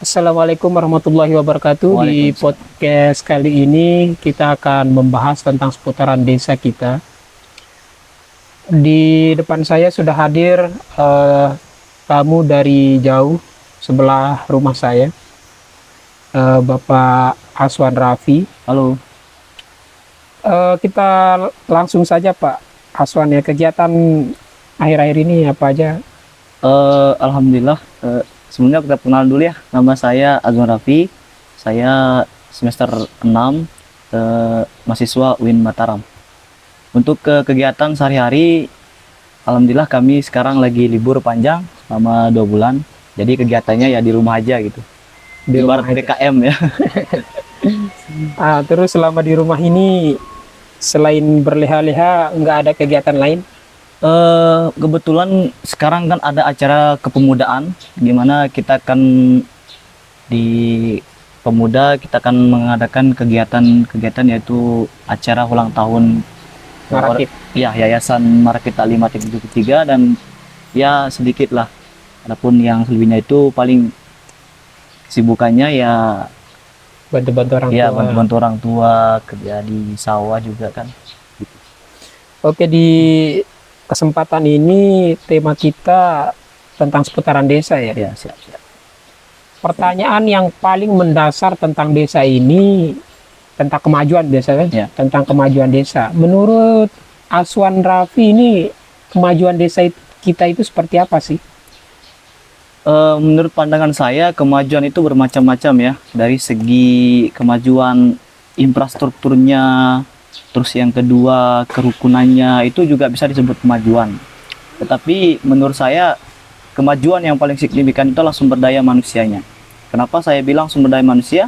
Assalamualaikum warahmatullahi wabarakatuh. Di Waalaikumsalam. podcast kali ini kita akan membahas tentang seputaran desa kita. Di depan saya sudah hadir tamu dari jauh sebelah rumah saya, Bapak Aswan Raffi. Halo. Kita langsung saja Pak Aswan, ya, kegiatan akhir-akhir ini apa aja? Alhamdulillah. Sebelumnya kita kenal dulu ya. Nama saya Azwan Raffi. Saya semester 6, mahasiswa UIN Mataram. Untuk kegiatan sehari-hari, alhamdulillah kami sekarang lagi libur panjang selama 2 bulan. Jadi kegiatannya ya di rumah aja gitu. Di rumah Ibarat aja. PKM ya. Terus selama di rumah ini selain berleha-leha nggak ada kegiatan lain? Kebetulan sekarang kan ada acara kepemudaan, gimana kita akan di pemuda kita akan mengadakan kegiatan yaitu acara ulang tahun Marakit. ya Yayasan Marakit Taklim 73, dan ya sedikit lah. Adapun yang selebihnya itu paling kesibukannya ya Bantu-bantu orang tua. bantu orang tua, kerja di sawah juga kan. Oke, di kesempatan ini tema kita tentang seputaran desa, ya. Ya, siap. Pertanyaan yang paling mendasar tentang desa ini tentang kemajuan desa, kan? Ya. Tentang kemajuan desa. Menurut Aswan Raffi ini kemajuan desa kita itu seperti apa sih? Menurut pandangan saya, kemajuan itu bermacam-macam ya. Dari segi kemajuan infrastrukturnya, terus yang kedua kerukunannya, itu juga bisa disebut kemajuan. Tetapi menurut saya, kemajuan yang paling signifikan itu adalah sumber daya manusianya. Kenapa saya bilang sumber daya manusia?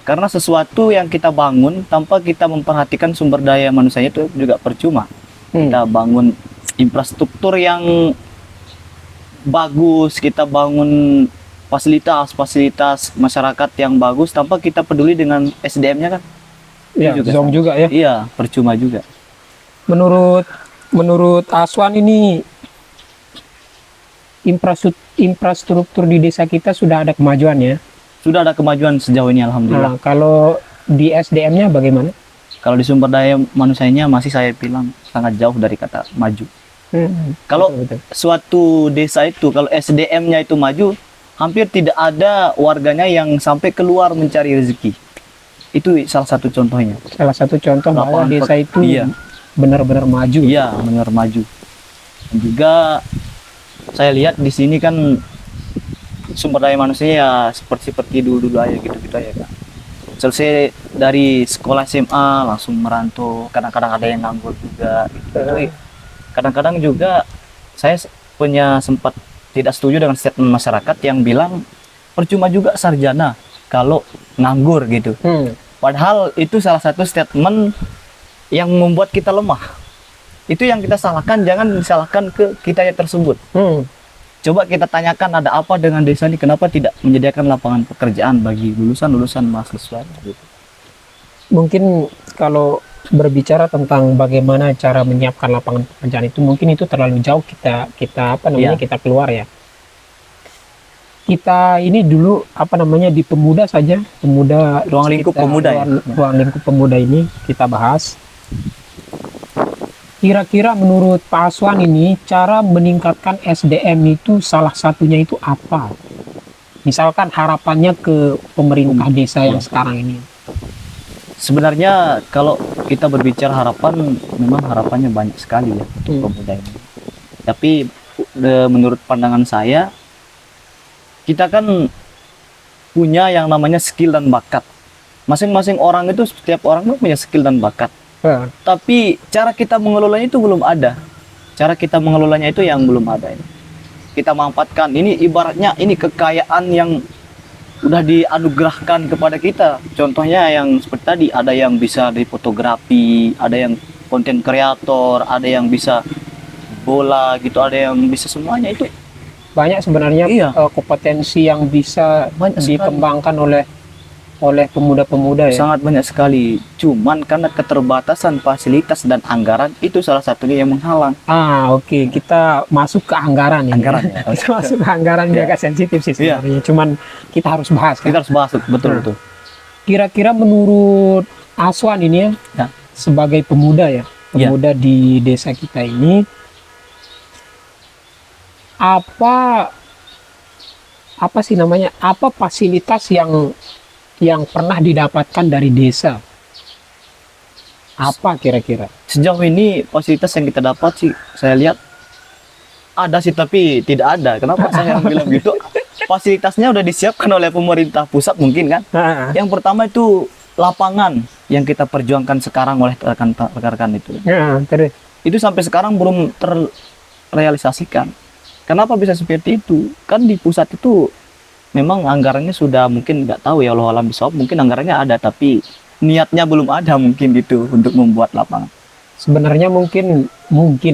Karena sesuatu yang kita bangun tanpa kita memperhatikan sumber daya manusianya itu juga percuma. Kita bangun infrastruktur yang bagus, kita bangun fasilitas masyarakat yang bagus tanpa kita peduli dengan SDM-nya kan. Ya, Juga zong sama. juga ya. Iya, percuma juga. Menurut Aswan ini infrastruktur di desa kita sudah ada kemajuan, ya. Sudah ada kemajuan sejauh ini alhamdulillah. Nah, kalau di SDM-nya bagaimana? Kalau di sumber daya manusianya masih saya bilang sangat jauh dari kata maju. Kalau Betul. suatu desa itu, kalau SDM-nya itu maju, hampir tidak ada warganya yang sampai keluar mencari rezeki. Itu salah satu contohnya. Salah satu contoh bahwa Lapangan desa itu iya. benar-benar maju. Iya, benar maju. Dan juga saya lihat di sini kan sumber daya manusia ya seperti dulu aja gitu aja kan. Selesai dari sekolah SMA langsung merantau, kadang-kadang ada yang nganggur juga gitu. Kadang-kadang juga saya punya sempat tidak setuju dengan statement masyarakat yang bilang percuma juga sarjana kalau nganggur gitu. Padahal itu salah satu statement yang membuat kita lemah. Itu yang kita salahkan, jangan disalahkan ke kita yang tersebut. Coba kita tanyakan ada apa dengan desa ini, kenapa tidak menyediakan lapangan pekerjaan bagi lulusan mahasiswa gitu. Mungkin kalau berbicara tentang bagaimana cara menyiapkan lapangan pekerjaan itu mungkin itu terlalu jauh kita kita keluar, ya. Kita ini dulu di pemuda saja, Ruang lingkup pemuda, ya. ruang lingkup pemuda ini kita bahas. Kira-kira menurut Pak Aswan ini cara meningkatkan SDM itu salah satunya itu apa? Misalkan harapannya ke pemerintah desa yang sekarang ini. Sebenarnya kalau kita berbicara harapan, memang harapannya banyak sekali ya untuk pemuda ini. Tapi menurut pandangan saya, kita kan punya yang namanya skill dan bakat. Masing-masing orang itu, setiap orang itu punya skill dan bakat. Tapi cara kita mengelolanya itu belum ada. Cara kita mengelolanya itu yang belum ada. Kita manfaatkan, ini ibaratnya ini kekayaan yang udah dianugerahkan kepada kita. Contohnya yang seperti tadi, ada yang bisa di fotografi, ada yang konten kreator, ada yang bisa bola gitu, ada yang bisa semuanya. Itu banyak sebenarnya Iya. kompetensi yang bisa Banyak sekali. dikembangkan oleh oleh pemuda-pemuda ya. Sangat banyak sekali. Cuman karena keterbatasan fasilitas dan anggaran itu salah satunya yang menghalang. Oke, kita masuk ke anggaran ini. Anggaran ya. Kita masuk ke anggaran ini Ya. agak sensitif sih Iya. sebenarnya. Cuman kita harus bahas kan. Kita harus bahas betul-betul. Kira-kira menurut Aswan ini ya, Ya. sebagai pemuda ya, pemuda di desa kita ini, apa sih namanya? Apa fasilitas yang pernah didapatkan dari desa? Apa kira-kira? Sejauh ini fasilitas yang kita dapat sih saya lihat ada sih tapi tidak ada. Kenapa saya bilang gitu? Fasilitasnya udah disiapkan oleh pemerintah pusat mungkin kan. Yang pertama itu lapangan yang kita perjuangkan sekarang oleh rekan-rekan itu. Terus. Itu sampai sekarang belum terrealisasikan. Kenapa bisa seperti itu? Kan di pusat itu memang anggarannya sudah mungkin nggak tahu ya, Allah alam bisawab, mungkin anggarannya ada tapi niatnya belum ada mungkin gitu untuk membuat lapangan. Sebenarnya mungkin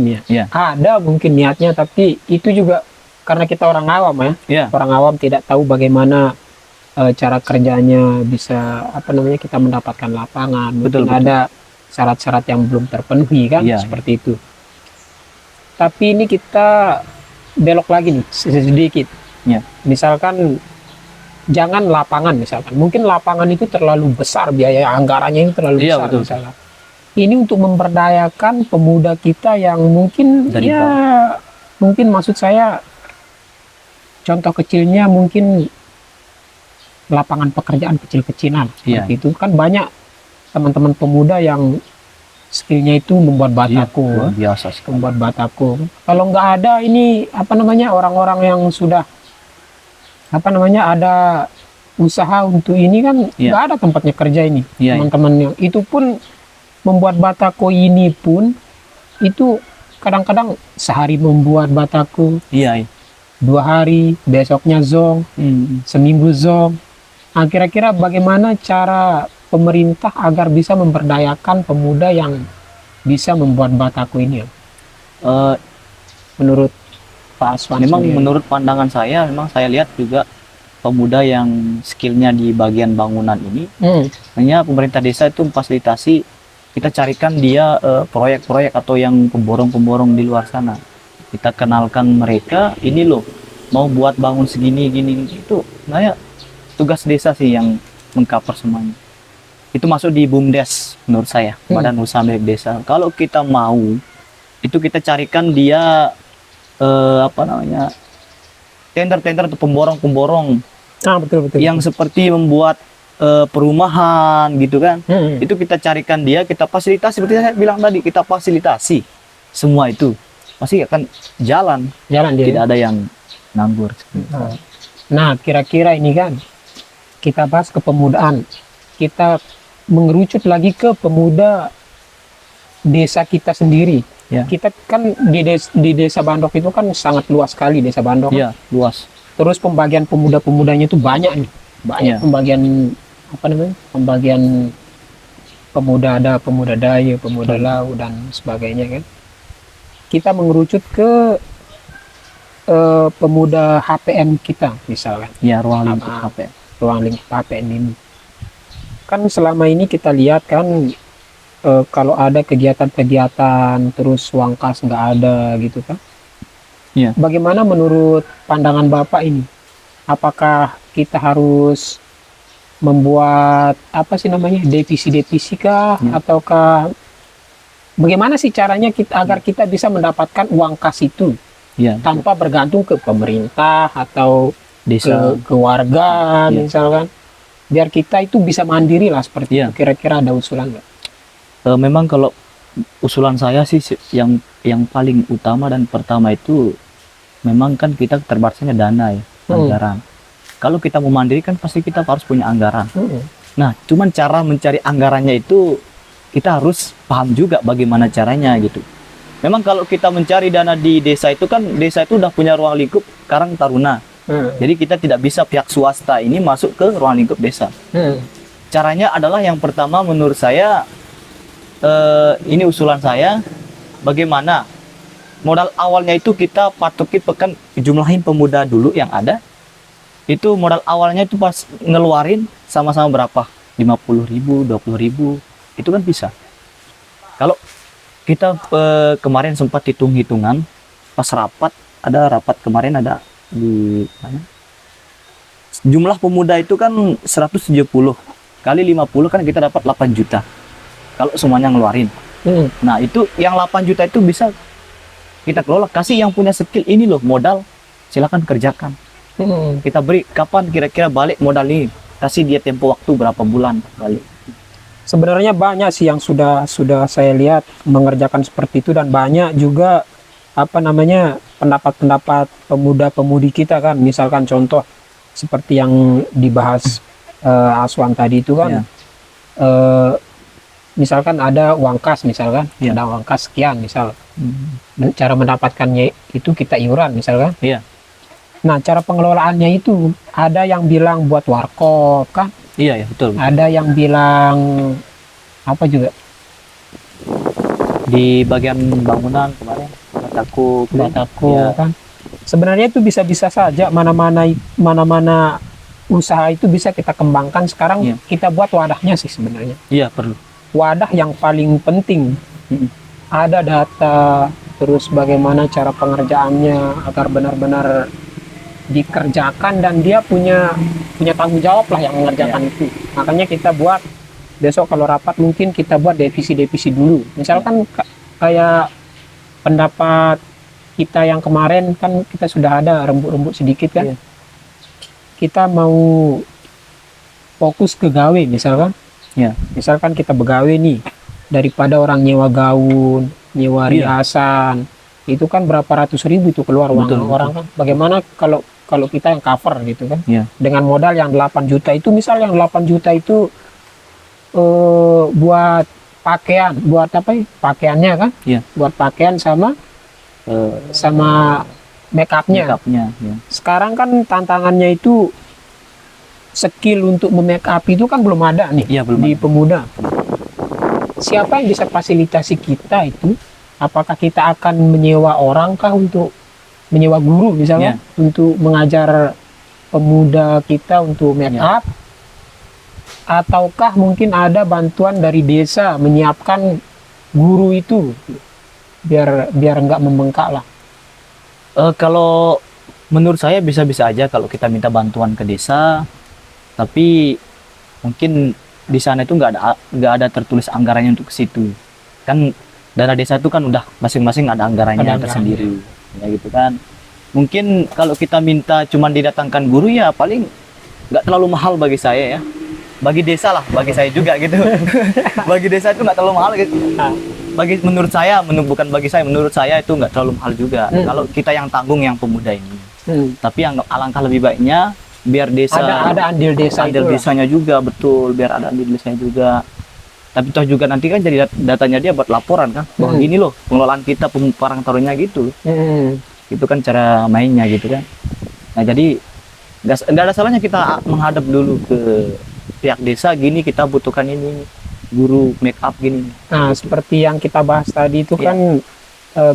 ya. Iya. Ada mungkin niatnya, tapi itu juga karena kita orang awam ya. Iya. Orang awam tidak tahu bagaimana cara kerjanya, bisa kita mendapatkan lapangan. Mungkin Betul, betul. ada syarat-syarat yang belum terpenuhi kan, Iya, seperti itu. Tapi ini kita belok lagi nih sedikit. Iya. Misalkan jangan lapangan misalkan. Mungkin lapangan itu terlalu besar, biaya anggarannya itu terlalu Iya, besar betul. misalnya. Ini untuk memberdayakan pemuda kita yang mungkin Dari mungkin maksud saya contoh kecilnya mungkin lapangan pekerjaan kecil-kecilan. Iya. Seperti itu kan banyak teman-teman pemuda yang skillnya itu membuat batako, Luar biasa sekali. membuat batako. Kalau nggak ada ini orang-orang yang sudah ada usaha untuk ini kan Iya. nggak ada tempatnya kerja ini. Iya, Teman-teman yang itu pun membuat batako ini pun itu kadang-kadang sehari membuat batako, Iya. 2 hari, besoknya zong, seminggu zong. Nah, kira-kira bagaimana cara pemerintah agar bisa memberdayakan pemuda yang bisa membuat batako ini ya? Menurut Pak Aswan Memang sendiri. menurut pandangan saya, memang saya lihat juga pemuda yang skillnya di bagian bangunan ini, hanya pemerintah desa itu memfasilitasi, kita carikan dia proyek-proyek atau yang pemborong-pemborong di luar sana. Kita kenalkan mereka, ini loh, mau buat bangun segini, gini, itu. Nah, tugas desa sih yang mengcover semuanya. Itu masuk di BUMDes menurut saya, Badan Usaha Milik Desa. Kalau kita mau, itu kita carikan dia tender-tender atau pemborong-pemborong Betul. yang seperti membuat perumahan gitu kan. Itu kita carikan dia, kita fasilitasi seperti saya bilang tadi, kita fasilitasi semua itu pasti akan jalan Jalan dia. tidak ada yang nganggur. Nah, kira-kira ini kan kita bahas kepemudaan. Kita mengerucut lagi ke pemuda desa kita sendiri. Ya. Kita kan di desa Bandok itu kan sangat luas sekali desa Bandok. Iya, luas. Terus pembagian pemuda-pemudanya itu banyak nih. Banyak Iya. pembagian pembagian pemuda, ada pemuda Dayu, pemuda Lau dan sebagainya kan. Kita mengerucut ke pemuda HPM kita misalkan. Ya, ruang lingkup Apa? HP. Ruang lingkup HPM ini. Kan selama ini kita lihat kan kalau ada kegiatan-kegiatan terus uang kas nggak ada gitu kan. Iya. Bagaimana menurut pandangan Bapak ini? Apakah kita harus membuat devisi-devisi kah, Ya. ataukah bagaimana sih caranya agar kita bisa mendapatkan uang kas itu Iya, tanpa bergantung ke pemerintah atau desa. ke warga Ya. misalkan, biar kita itu bisa mandiri lah seperti Ya. itu. Kira-kira ada usulan nggak? Memang kalau usulan saya sih yang paling utama dan pertama itu memang kan kita terbatasnya dana ya, anggaran. Kalau kita mau mandiri kan pasti kita harus punya anggaran. Nah, cuman cara mencari anggarannya itu kita harus paham juga bagaimana caranya gitu. Memang kalau kita mencari dana di desa itu kan desa itu udah punya ruang lingkup Karang Taruna. Jadi kita tidak bisa pihak swasta ini masuk ke ruang lingkup desa. Caranya adalah yang pertama menurut saya, ini usulan saya, bagaimana modal awalnya itu kita patokin jumlahin pemuda dulu yang ada, Itu modal awalnya itu pas ngeluarin sama-sama berapa? 50.000, 20.000. Itu kan bisa. Kalau kita kemarin sempat hitung-hitungan pas rapat, ada rapat kemarin ada di mana? Jumlah pemuda itu kan 170 kali 50 kan kita dapat 8 juta. Kalau semuanya ngeluarin. Nah, itu yang 8 juta itu bisa kita kelola, kasih yang punya skill ini loh modal, silakan kerjakan. Kita beri kapan kira-kira balik modal ini, kasih dia tempo waktu berapa bulan balik. Sebenarnya banyak sih yang sudah saya lihat mengerjakan seperti itu, dan banyak juga apa namanya pendapat-pendapat pemuda-pemudi kita kan, misalkan contoh seperti yang dibahas Aswan tadi itu kan, Ya. Misalkan ada uang kas, misalkan Ya. ada uang kas sekian misal, dan cara mendapatkannya itu kita iuran misalkan. Iya. Nah, cara pengelolaannya itu ada yang bilang buat warkop kan, Iya ya, betul. ada yang bilang apa juga, Di bagian bangunan kemarin Bataku, Bataku ya. kan. Sebenarnya itu bisa-bisa saja, mana-mana usaha itu bisa kita kembangkan. Sekarang Iya. kita buat wadahnya sih sebenarnya. Iya, perlu. Wadah yang paling penting, Mm-mm. ada data, terus bagaimana cara pengerjaannya agar benar-benar dikerjakan dan dia punya tanggung jawab lah yang mengerjakan itu. Makanya kita buat besok kalau rapat mungkin kita buat divisi-divisi dulu. Misalkan kayak pendapat kita yang kemarin kan kita sudah ada rembuk-rembuk sedikit kan. Iya. Kita mau fokus ke gawe misalkan. Ya. Misalkan kita begawe nih, daripada orang nyewa gaun, nyewa Iya. riasan, itu kan berapa ratus ribu itu keluar uang Betul, orang kan. Bagaimana kalau kita yang cover gitu kan, Iya. dengan modal yang 8 juta itu, misal yang 8 juta itu buat pakaian, buat apa ya, pakaiannya kan, Iya. buat pakaian sama make upnya. Makeupnya, ya. Sekarang kan tantangannya itu skill untuk memake up itu kan belum ada nih Iya, belum di ada. pemuda. Siapa yang bisa fasilitasi kita itu? Apakah kita akan menyewa orang kah, untuk menyewa guru misalnya untuk mengajar pemuda kita untuk make Ya. up? Ataukah mungkin ada bantuan dari desa menyiapkan guru itu biar nggak membengkak lah? Kalau menurut saya bisa-bisa aja kalau kita minta bantuan ke desa, tapi mungkin di sana itu nggak ada tertulis anggarannya untuk ke situ. Kan dana desa itu kan udah masing-masing ada anggarannya Ada tersendiri, ya gitu kan. Mungkin kalau kita minta cuman didatangkan guru ya paling nggak terlalu mahal bagi saya ya. Bagi desa lah, bagi saya juga gitu. Bagi desa itu nggak terlalu mahal gitu. Menurut saya, bukan bagi saya, menurut saya itu nggak terlalu mahal juga. Kalau kita yang tanggung yang pemuda ini. Tapi yang alangkah lebih baiknya biar desa Ada andil desa andil itu lah. desanya juga, betul, biar ada andil desanya juga. Tapi toh juga nanti kan jadi datanya dia buat laporan kan, bahwa gini loh pengelolaan kita parang tarunnya gitu. Itu kan cara mainnya gitu kan. Nah jadi nggak ada salahnya kita menghadap dulu ke pihak desa, gini kita butuhkan ini guru make up gini. Nah, seperti yang kita bahas tadi itu Iya. kan,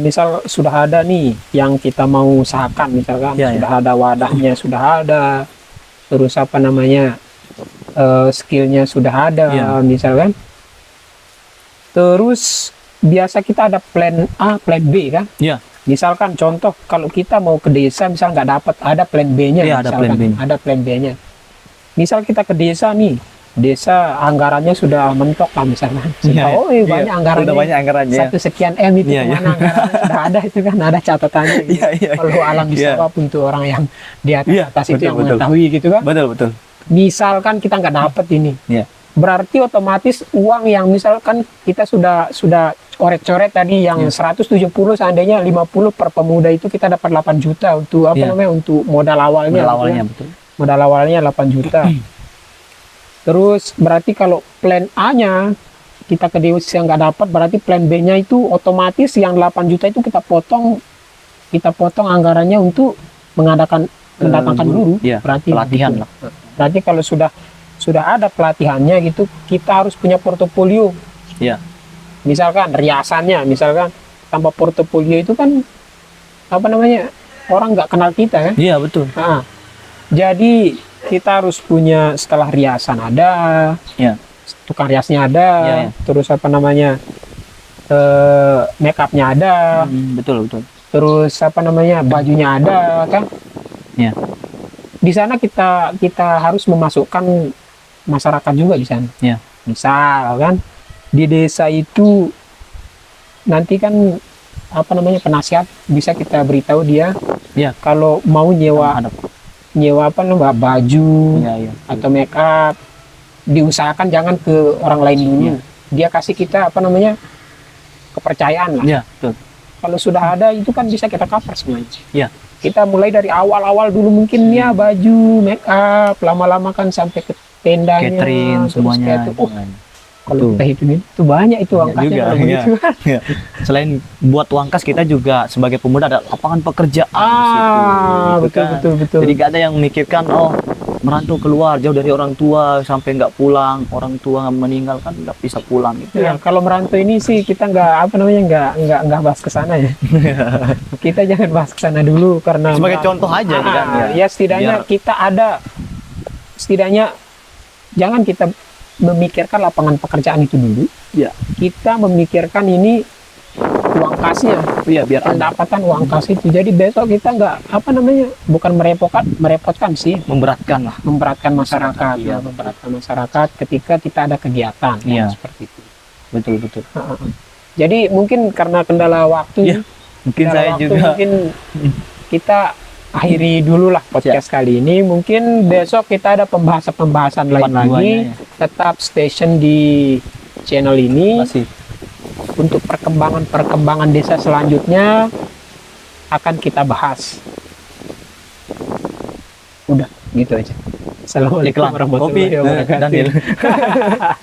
misal sudah ada nih yang kita mau usahakan, misalkan Iya, sudah ada wadahnya, sudah ada, terus apa namanya, skillnya sudah ada, Iya. misalkan. Terus biasa kita ada plan A, plan B kan. Iya. Misalkan contoh kalau kita mau ke desa, misal nggak dapat, ada plan B-nya. Iya, ada misalkan. plan B-nya. Ada plan B-nya. Misal kita ke desa nih, desa anggarannya sudah mentok lah misalnya. Iya, Oh, banyak anggarannya. Udah banyak anggarannya. Satu sekian M itu Iya, iya. kemana anggarannya sudah ada, itu kan ada catatannya. Gitu. Iya, iya. Kalau alam Iya. bisawab untuk orang yang di atas, Iya, atas itu betul, yang betul. mengetahui gitu kan. Betul, betul. Misalkan kita nggak dapat ini, Iya. berarti otomatis uang yang misalkan kita sudah coret-coret tadi yang 170, seandainya 50 per pemuda itu kita dapat 8 juta untuk apa Iya. namanya, untuk modal awalnya. Modal gitu awalnya kan. betul. Modal awalnya 8 juta. Terus berarti kalau plan A-nya kita ke desa yang nggak dapat, berarti plan B-nya itu otomatis yang 8 juta itu kita potong anggarannya untuk mendatangkan guru. Iya, Berarti pelatihan gitu. lah. Berarti kalau sudah ada pelatihannya gitu, kita harus punya portofolio. Iya. Misalkan riasannya, misalkan tanpa portofolio itu kan apa namanya, orang nggak kenal kita kan. Iya, betul. Nah, Jadi kita harus punya, setelah riasan ada, Ya. tukang riasnya ada, Ya, ya. terus apa namanya, make upnya ada, Betul betul. terus apa namanya, bajunya ada kan. Ya. Di sana kita harus memasukkan masyarakat juga di sana. Ya. Misal kan di desa itu nanti kan apa namanya, penasihat bisa kita beritahu dia Ya. kalau mau nyewa Ada. apa namanya, baju Ya, ya. atau make up, diusahakan jangan ke orang lain dulu. Ya. Dia kasih kita apa namanya, kepercayaan lah. Ya, betul. Kalau sudah ada itu kan bisa kita cover semuanya. Ya. Kita mulai dari awal-awal dulu mungkin ya, baju, make up, lama-lama kan sampai ke tendanya, Catering terus semuanya. kalau Betul. kita hitungin itu banyak itu Banyak angkanya juga, kalau iya. begitu. Ya. Selain buat uang kas, kita juga sebagai pemuda ada lapangan pekerjaan di situ, gitu Betul, kan. betul, betul. Jadi gak ada yang memikirkan merantau keluar jauh dari orang tua sampai nggak pulang, orang tua meninggal kan nggak bisa pulang gitu Ya, kalau merantau ini sih kita nggak apa namanya, nggak bahas ke sana ya. Kita jangan bahas ke sana dulu karena Sebagai contoh aja kan, ya setidaknya Biar- kita ada, setidaknya jangan kita memikirkan lapangan pekerjaan itu dulu. Ya. Kita memikirkan ini uang kasnya, Iya, biar ada pendapatan uang kas itu. Jadi besok kita nggak apa namanya, bukan merepotkan sih, memberatkan lah. memberatkan masyarakat, Iya. ya, memberatkan masyarakat ketika kita ada kegiatan, Iya. seperti itu. Betul betul. Jadi mungkin karena kendala waktu, Iya, Mungkin kendala saya waktu, juga mungkin kita akhiri dulu lah podcast kali ini. Mungkin besok kita ada pembahasan lain part lagi. duanya ya. Tetap station di channel ini Masih. untuk perkembangan desa selanjutnya akan kita bahas. Udah gitu aja. Assalamualaikum Iklan warahmatullahi kopi wabarakatuh. Daniel.